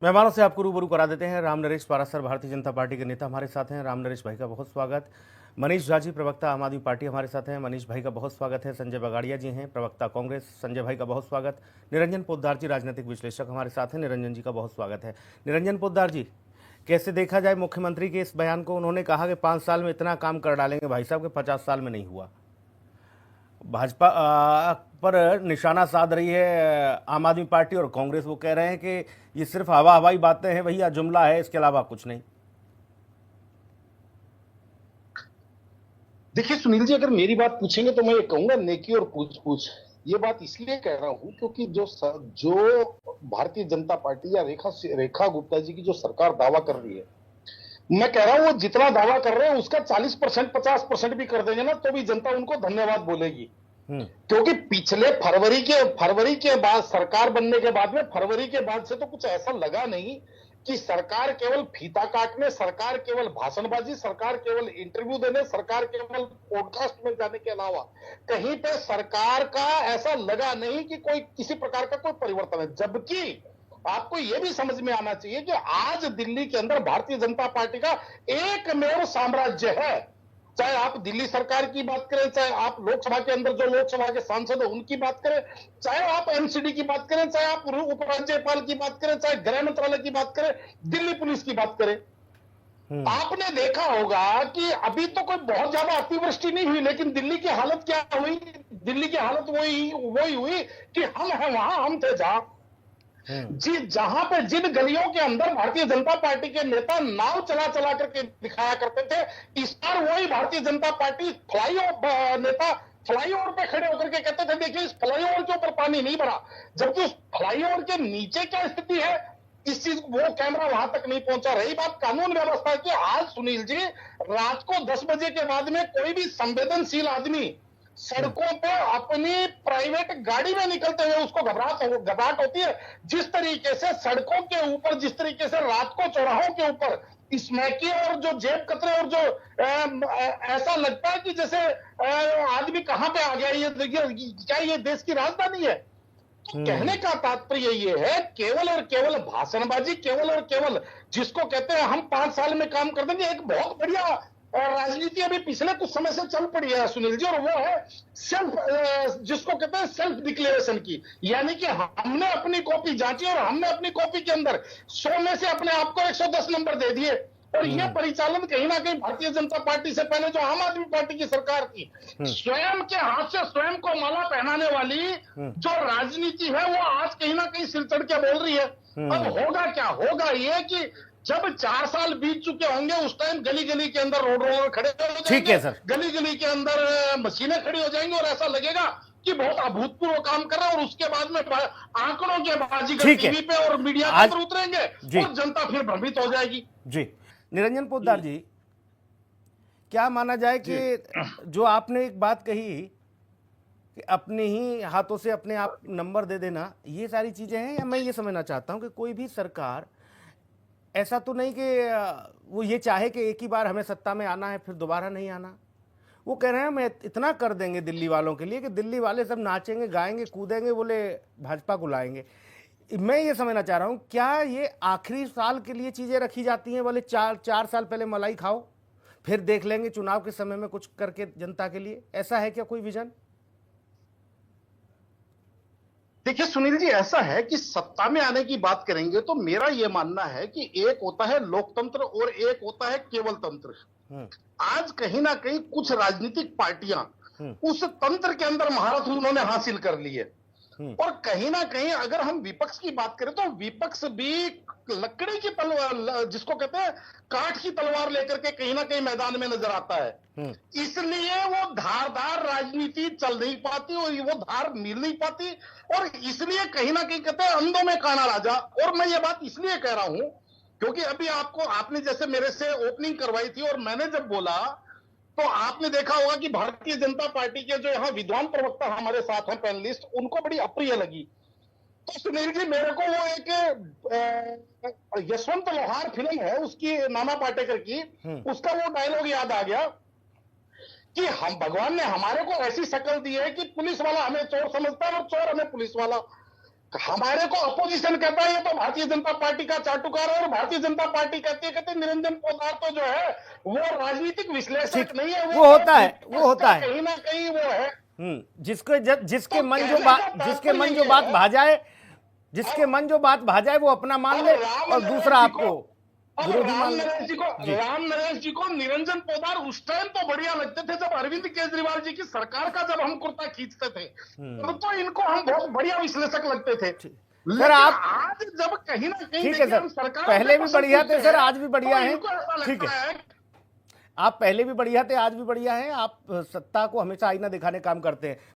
मेहमानों से आपको रूबरू करा देते हैं। राम नरेश पारासर भारतीय जनता पार्टी के नेता हमारे साथ हैं। राम नरेश भाई का बहुत स्वागत। मनीष झा जी प्रवक्ता आम आदमी पार्टी हमारे साथ हैं। मनीष भाई का बहुत स्वागत है। संजय बगाड़िया जी हैं प्रवक्ता कांग्रेस, संजय भाई का बहुत स्वागत। निरंजन पोद्दार जी राजनीतिक विश्लेषक हमारे साथ हैं। निरंजन जी का बहुत स्वागत है। निरंजन पोद्दार जी, कैसे देखा जाए मुख्यमंत्री के इस बयान को? उन्होंने कहा कि 5 साल में इतना काम कर डालेंगे भाई साहब के 50 साल में नहीं हुआ। भाजपा पर निशाना साध रही है आम आदमी पार्टी और कांग्रेस। वो कह रहे हैं कि ये सिर्फ हवा हवाई बातें हैं भैया, जुमला है, इसके अलावा कुछ नहीं। देखिए सुनील जी, अगर मेरी बात पूछेंगे तो मैं ये कहूंगा नेकी और पूछ पूछ। ये बात इसलिए कह रहा हूं क्योंकि जो भारतीय जनता पार्टी या रेखा गुप्ता जी की जो सरकार दावा कर रही है, मैं कह रहा हूं वो जितना दावा कर रहे हैं उसका 40% 50% भी कर देंगे ना तो भी जनता उनको धन्यवाद बोलेगी। क्योंकि पिछले फरवरी के बाद सरकार बनने के बाद में फरवरी के बाद से तो कुछ ऐसा लगा नहीं कि सरकार केवल फीता काटने, सरकार केवल भाषणबाजी, सरकार केवल इंटरव्यू देने, सरकार केवल पॉडकास्ट में जाने के अलावा कहीं पे सरकार का ऐसा लगा नहीं कि कोई किसी प्रकार का कोई परिवर्तन है। जबकि आपको यह भी समझ में आना चाहिए कि आज दिल्ली के अंदर भारतीय जनता पार्टी का एकमेव साम्राज्य है। चाहे आप दिल्ली सरकार की बात करें, चाहे आप लोकसभा के अंदर जो लोकसभा के सांसद है उनकी बात करें, चाहे आप एमसीडी की बात करें, चाहे आप उपराज्यपाल की बात करें, चाहे गृह मंत्रालय की बात करें, दिल्ली पुलिस की बात करें। आपने देखा होगा कि अभी तो कोई बहुत ज्यादा अतिवृष्टि नहीं हुई, लेकिन दिल्ली की हालत क्या हुई? दिल्ली की हालत वही हुई कि हम हैं वहां, हम थे जहां। जी, जहां पे जिन गलियों के अंदर भारतीय जनता पार्टी के नेता नाव चला चला करके दिखाया करते थे, इस बार वही भारतीय जनता पार्टी फ्लाईओवर पे खड़े होकर के कहते थे देखिए इस फ्लाईओवर के ऊपर पानी नहीं भरा, जबकि उस फ्लाईओवर के नीचे क्या स्थिति है इस चीज वो कैमरा वहां तक नहीं पहुंचा। रही बात कानून व्यवस्था की, आज सुनील जी रात को 10 बजे के बाद में कोई भी संवेदनशील आदमी सड़कों पे अपनी प्राइवेट गाड़ी में निकलते हुए उसको घबराहट होती है। जिस तरीके से सड़कों के ऊपर, जिस तरीके से रात को चौराहों के ऊपर स्मैकी और जो जेब कतरे और जो ऐसा लगता है कि जैसे आदमी कहां पे आ गया। ये क्या ये देश की राजधानी है? कहने का तात्पर्य ये है केवल और केवल भाषणबाजी, केवल और केवल जिसको कहते हैं हम 5 साल में काम कर देंगे। एक बहुत बढ़िया राजनीति अभी पिछले कुछ समय से चल पड़ी है सुनील जी, और वो है जिसको कहते हैं सेल्फ डिक्लेरेशन की। यानी कि हमने अपनी कॉपी जांची और हमने अपनी कॉपी के अंदर 100 में से अपने आप को 110 नंबर दे दिए। और यह परिचालन कहीं ना कहीं भारतीय जनता पार्टी से पहले जो आम आदमी पार्टी की सरकार थी, स्वयं के हाथ से स्वयं को माला पहनाने वाली जो राजनीति है वो आज कहीं ना कहीं सिर चढ़ के बोल रही है। अब होगा क्या? होगा ये कि जब 4 साल बीत चुके होंगे उस टाइम गली गली के अंदर रोड खड़े हो जाएंगे। ठीक है सर। गली गली के अंदर मशीनें खड़ी हो जाएंगी और ऐसा लगेगा कि बहुत अभूतपूर्व काम कर रहा है। और उसके बाद में आंकड़ों के बाजीगर टीवी पे और मीडिया पर उतरेंगे और जनता फिर भ्रमित हो जाएगी। जी, निरंजन पोद्दार जी, क्या माना जाए कि जो आपने एक बात कही कि अपने ही हाथों से अपने आप नंबर दे देना, ये सारी चीजें हैं? या मैं ये समझना चाहता हूं कि कोई भी सरकार ऐसा तो नहीं कि वो ये चाहे कि एक ही बार हमें सत्ता में आना है फिर दोबारा नहीं आना। वो कह रहे हैं मैं इतना कर देंगे दिल्ली वालों के लिए कि दिल्ली वाले सब नाचेंगे, गाएंगे, कूदेंगे, बोले भाजपा को लाएंगे। मैं ये समझना चाह रहा हूं, क्या ये आखिरी साल के लिए चीजें रखी जाती हैं? बोले 4 साल पहले मलाई खाओ, फिर देख लेंगे चुनाव के समय में कुछ करके जनता के लिए। ऐसा है क्या कोई विजन? देखिए सुनील जी, ऐसा है कि सत्ता में आने की बात करेंगे तो मेरा यह मानना है कि एक होता है लोकतंत्र और एक होता है केवल तंत्र। आज कहीं ना कहीं कुछ राजनीतिक पार्टियां उस तंत्र के अंदर महारत उन्होंने हासिल कर ली है। और कहीं ना कहीं अगर हम विपक्ष की बात करें तो विपक्ष भी लकड़ी की तलवार, जिसको कहते हैं काठ की तलवार लेकर के कहीं ना कहीं मैदान में नजर आता है। इसलिए वो धारदार राजनीति चल नहीं पाती और वो धार मिल नहीं पाती। और इसलिए कहीं ना कहीं कहते हैं अंधों में काना राजा। और मैं ये बात इसलिए कह रहा हूं क्योंकि अभी आपने जैसे मेरे से ओपनिंग करवाई थी और मैंने जब बोला तो आपने देखा होगा कि भारतीय जनता पार्टी के जो यहाँ विद्वान प्रवक्ता हमारे साथ हैं, पैनलिस्ट, उनको बड़ी अप्रिय लगी। तो सुनील जी, मेरे को वो एक यशवंत लोहार फिल्म है उसकी, नाना पाटेकर की, उसका वो डायलॉग याद आ गया कि हम भगवान ने हमारे को ऐसी शक्ल दी है कि पुलिस वाला हमें चोर समझता है और चोर हमें पुलिस वाला। हमारे को अपोजिशन कहता है ये तो भारतीय जनता पार्टी का चाटुकार है, और भारतीय जनता पार्टी कहती है निरंजन पोद्दार तो जो है वो राजनीतिक विश्लेषक नहीं है, वो होता है, वो होता है, कहीं ना कहीं वो है। जिसके तो मन जो कहने बात का जिसके मन तात्पर्य जो ये बात है- भा जाए, जिसके मन जो बात भा जाए वो अपना मान ले, और दूसरा आपको विरोधी मान ले। जी। राम नरेश जी को निरंजन पोद्दार उस टाइम तो बढ़िया लगते थे जब अरविंद केजरीवाल जी की सरकार का जब हम कुर्ता खींचते थे, तब तो इनको हम बहुत बढ़िया विश्लेषक लगते थे। सर आप आज जब कहीं ना कहीं ठीक है देखिए सर, हम सरकार पहले में भी बढ़िया थे सर, आज भी बढ़िया तो हैं। इनको ऐसा ठीक लगता है, है आप पहले भी बढ़िया थे, आज भी बढ़िया हैं। आप सत्ता को हमेशा आईना दिखाने काम करते हैं।